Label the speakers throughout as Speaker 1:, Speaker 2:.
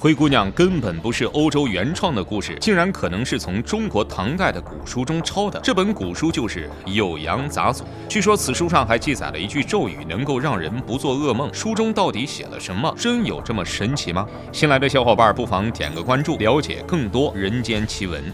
Speaker 1: 灰姑娘根本不是欧洲原创的故事，竟然可能是从中国唐代的古书中抄的。这本古书就是《酉阳杂俎》，据说此书上还记载了一句咒语，能够让人不做噩梦。书中到底写了什么？真有这么神奇吗？新来的小伙伴不妨点个关注，了解更多人间奇闻。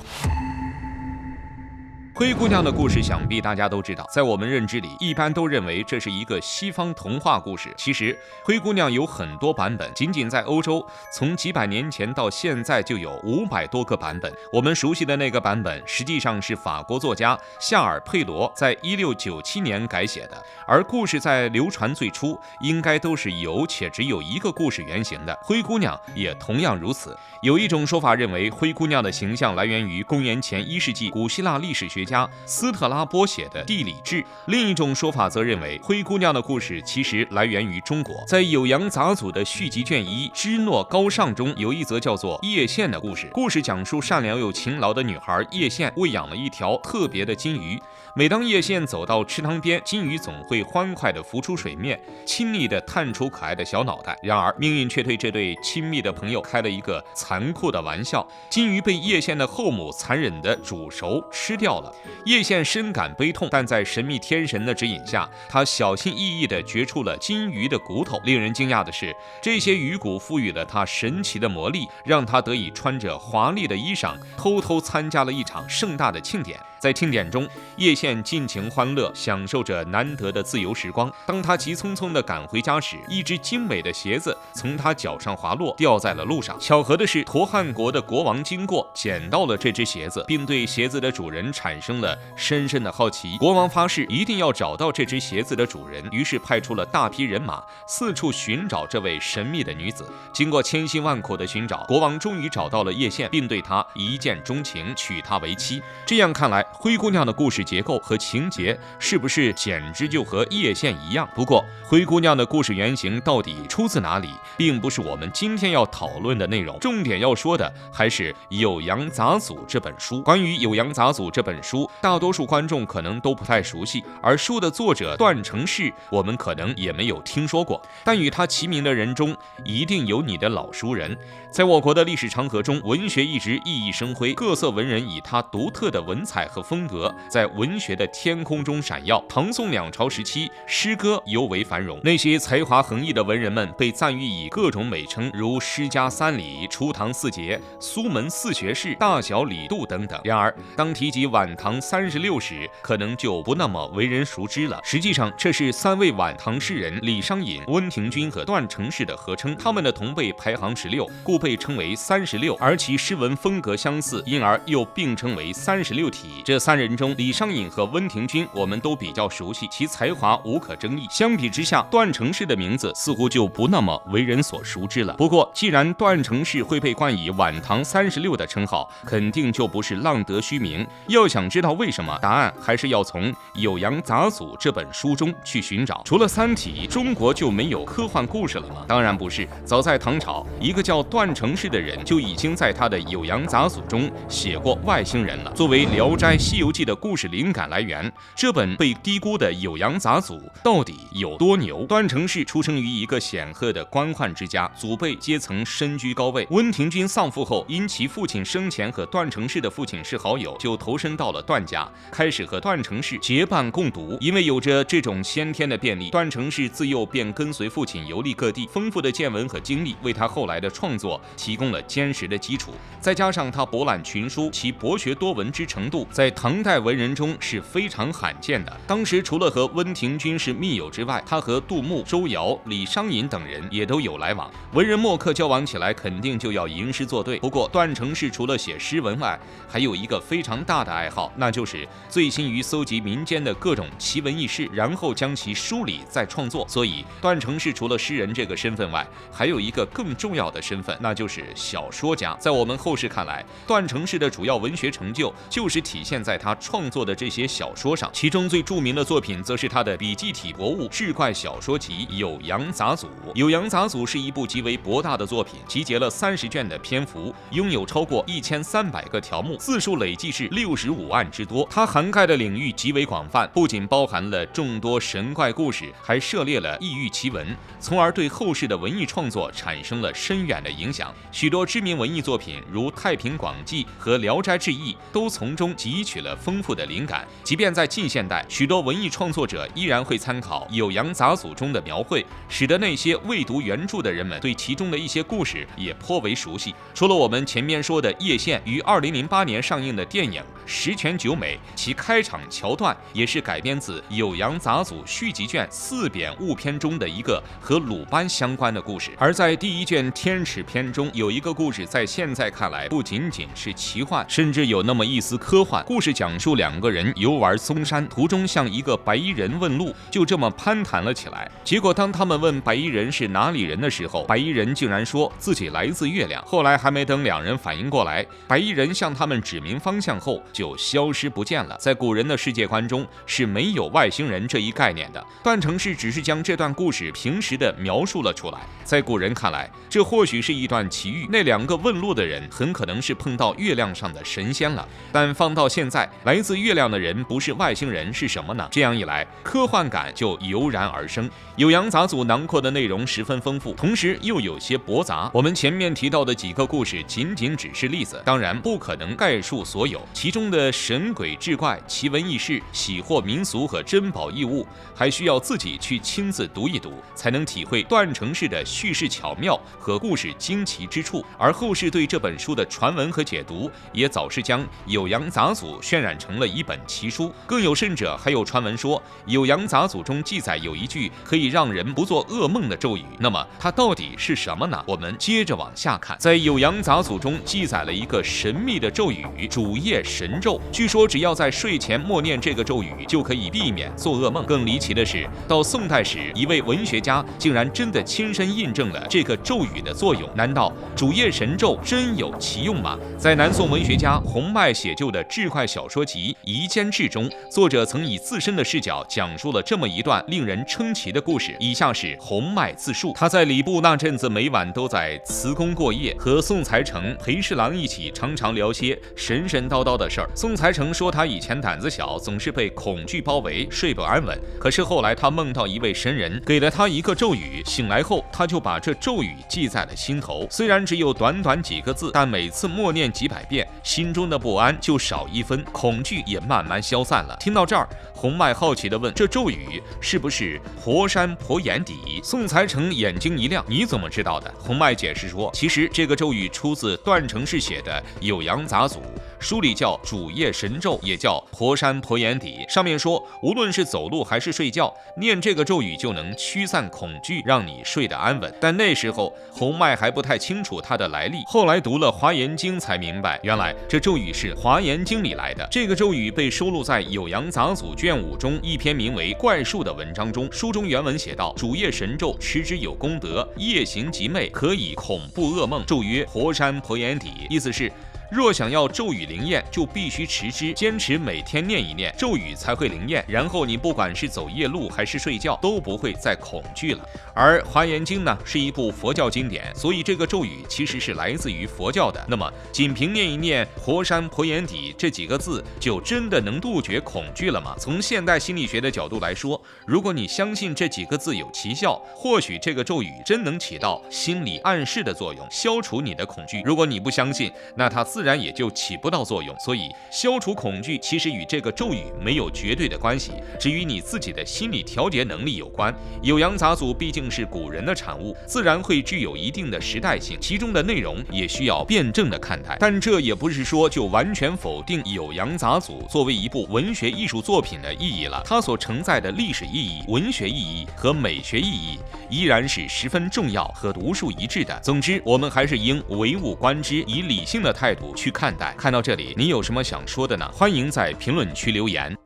Speaker 1: 灰姑娘的故事想必大家都知道，在我们认知里，一般都认为这是一个西方童话故事。其实，灰姑娘有很多版本，仅仅在欧洲，从几百年前到现在就有500多个版本。我们熟悉的那个版本，实际上是法国作家夏尔·佩罗在1697年改写的，而故事在流传最初，应该都是有且只有一个故事原型的。灰姑娘也同样如此。有一种说法认为，灰姑娘的形象来源于公元前1世纪古希腊历史学家斯特拉波写的《地理志》，另一种说法则认为灰姑娘的故事其实来源于中国。在《酉阳杂俎》的续集卷1《芝诺高尚》中，有一则叫做叶县的故事。故事讲述善良又勤劳的女孩叶县喂养了一条特别的金鱼。每当叶县走到池塘边，金鱼总会欢快地浮出水面，亲昵地探出可爱的小脑袋。然而，命运却对这对亲密的朋友开了一个残酷的玩笑，金鱼被叶县的后母残忍地煮熟吃掉了。叶县深感悲痛，但在神秘天神的指引下，他小心翼翼地掘出了金鱼的骨头。令人惊讶的是，这些鱼骨赋予了他神奇的魔力，让他得以穿着华丽的衣裳，偷偷参加了一场盛大的庆典。在庆典中，叶县尽情欢乐，享受着难得的自由时光。当他急匆匆地赶回家时，一只精美的鞋子从他脚上滑落，掉在了路上。巧合的是，陀汉国的国王经过，捡到了这只鞋子，并对鞋子的主人产生了深深的好奇。国王发誓一定要找到这只鞋子的主人，于是派出了大批人马，四处寻找这位神秘的女子。经过千辛万苦的寻找，国王终于找到了叶县，并对她一见钟情，娶她为妻。这样看来，灰姑娘的故事结构和情节是不是简直就和叶县一样？不过，灰姑娘的故事原型到底出自哪里，并不是我们今天要讨论的内容。重点要说的还是《酉阳杂俎》这本书。关于《酉阳杂俎》这本书，大多数观众可能都不太熟悉，而书的作者段成式，我们可能也没有听说过。但与他齐名的人中，一定有你的老熟人。在我国的历史长河中，文学一直熠熠生辉，各色文人以他独特的文采和风格，在文学的天空中闪耀。唐宋两朝时期，诗歌尤为繁荣，那些才华横溢的文人们被赞誉以各种美称，如诗家3礼、初唐4杰、苏门4学士、大小李杜等等。然而，当提及晚唐36时，可能就不那么为人熟知了。实际上，这是3位晚唐诗人李商隐、温庭筠和段成式的合称，他们的同辈排行16，故被称为36，而其诗文风格相似，因而又并称为36体。这3人中，李商隐和温庭筠我们都比较熟悉，其才华无可争议。相比之下，段成式的名字似乎就不那么为人所熟知了。不过，既然段成式会被冠以晚唐36的称号，肯定就不是浪得虚名。要想知道为什么，答案还是要从《酉阳杂俎》这本书中去寻找。除了三体，中国就没有科幻故事了吗？当然不是。早在唐朝，一个叫段成式的人就已经在他的《酉阳杂俎》中写过外星人了。作为《聊斋》《西游记》的故事灵感来源，这本被低估的《酉阳杂俎》到底有多牛？段成式出生于一个显赫的官宦之家，祖辈阶层身居高位。温庭筠丧父后，因其父亲生前和段成式的父亲是好友，就投身到了段家，开始和段成式结伴共读。因为有着这种先天的便利，段成式自幼便跟随父亲游历各地，丰富的见闻和经历为他后来的创作提供了坚实的基础。再加上他博览群书，其博学多闻之程度在唐代文人中是非常罕见的。当时除了和温庭筠是密友之外，他和杜牧、周尧、李商隐等人也都有来往。文人墨客交往起来肯定就要吟诗作对。不过段成式除了写诗文外，还有一个非常大的爱好，那就是醉心于搜集民间的各种奇闻异事，然后将其梳理再创作。所以段成式除了诗人这个身份外，还有一个更重要的身份，那就是小说家。在我们后世看来，段成式的主要文学成就就是体现在他创作的这些写小说上，其中最著名的作品则是他的笔记体博物志怪小说集《酉阳杂俎》。《酉阳杂俎》是一部极为博大的作品，集结了30卷的篇幅，拥有超过1300个条目，字数累计是65万之多。它涵盖的领域极为广泛，不仅包含了众多神怪故事，还涉猎了异域奇闻，从而对后世的文艺创作产生了深远的影响。许多知名文艺作品，如《太平广记》和《聊斋志异》，都从中汲取了丰富的灵感。即便在近现代，许多文艺创作者依然会参考《酉阳杂俎》中的描绘，使得那些未读原著的人们对其中的一些故事也颇为熟悉。除了我们前面说的叶县于2008年上映的电影《十全九美》，其开场桥段也是改编自《酉阳杂俎》续集卷4扁物篇中的一个和鲁班相关的故事。而在第一卷天尺篇中，有一个故事在现在看来不仅仅是奇幻，甚至有那么一丝科幻。故事讲述2个人游玩嵩山，途中向一个白衣人问路，就这么攀谈了起来。结果当他们问白衣人是哪里人的时候，白衣人竟然说自己来自月亮。后来还没等2人反应过来，白衣人向他们指明方向后就消失不见了。在古人的世界观中是没有外星人这一概念的，段成式只是将这段故事平实地描述了出来。在古人看来，这或许是一段奇遇，那2个问路的人很可能是碰到月亮上的神仙了。但放到现在，来自月亮的人不是外星人是什么呢？这样一来，科幻感就油然而生。酉阳杂俎囊括的内容十分丰富，同时又有些驳杂。我们前面提到的几个故事仅只是例子，当然不可能概述所有。其中的神鬼志怪、奇闻异事、喜获民俗和珍宝异物，还需要自己去亲自读一读，才能体会段成式的叙事巧妙和故事惊奇之处。而后世对这本书的传闻和解读，也早是将《酉阳杂俎》渲染成了一本奇书。更有甚者，还有传闻说，《酉阳杂俎》中记载有一句可以让人不做噩梦的咒语，那么它到底是什么呢？我们接着往下看。在《酉阳杂俎》中记载了一个神秘的咒语——主夜神咒。据说只要在睡前默念这个咒语，就可以避免做噩梦。更离奇的是，到宋代时，一位文学家竟然真的亲身印证了这个咒语的作用。难道主夜神咒真有其用吗？在南宋文学家洪迈写就的志怪小说集《夷坚志》中，作者曾以自身的视角讲述了这么一段令人称奇的故事。以下是洪迈自述：他在礼部那阵子，每晚都在慈宫过夜，和宋才成、裴侍郎一起，常常聊些神叨叨的事儿。宋才成说他以前胆子小，总是被恐惧包围，睡不安稳。可是后来他梦到一位神人，给了他一个咒语，醒来后他就把这咒语记在了心头。虽然只有短短几个字，但每次默念几百遍，心中的不安就少1分，恐惧也慢慢消散了。听到这儿，洪迈好奇地问：“这咒语是不是婆山婆眼底？”宋才成眼睛一亮：“你怎么知道的？”洪迈解释说：“其实这个咒语出自段成式写的《酉阳杂俎》，书里叫主夜神咒，也叫婆山婆眼底。上面说，无论是走路还是睡觉，念这个咒语就能驱散恐惧，让你睡得安稳。”但那时候洪迈还不太清楚它的来历，后来读了《华严经》才明白，原来这咒语是《华严经》里来的。这个咒语被收录在《酉阳杂俎》卷5中一篇名为《怪术》的文章中。书中原文写道：“主夜神咒持之有功德，夜行即寐，可以恐怖噩梦。咒曰婆山婆眼底。”意思是，若想要咒语灵验，就必须持之，坚持每天念一念，咒语才会灵验。然后你不管是走夜路还是睡觉，都不会再恐惧了。而《华严经》呢，是一部佛教经典，所以这个咒语其实是来自于佛教的。那么，仅凭念一念“婆山婆眼底”这几个字，就真的能杜绝恐惧了吗？从现代心理学的角度来说，如果你相信这几个字有奇效，或许这个咒语真能起到心理暗示的作用，消除你的恐惧。如果你不相信，那它自然也就起不到作用。所以，消除恐惧其实与这个咒语没有绝对的关系，只与你自己的心理调节能力有关。酉阳杂俎毕竟是古人的产物，自然会具有一定的时代性，其中的内容也需要辩证的看待。但这也不是说就完全否定酉阳杂俎作为一部文学艺术作品的意义了，它所承载的历史意义、文学意义和美学意义依然是十分重要和独树一帜的。总之，我们还是应唯物观之，以理性的态度去看待。看到这里，你有什么想说的呢？欢迎在评论区留言。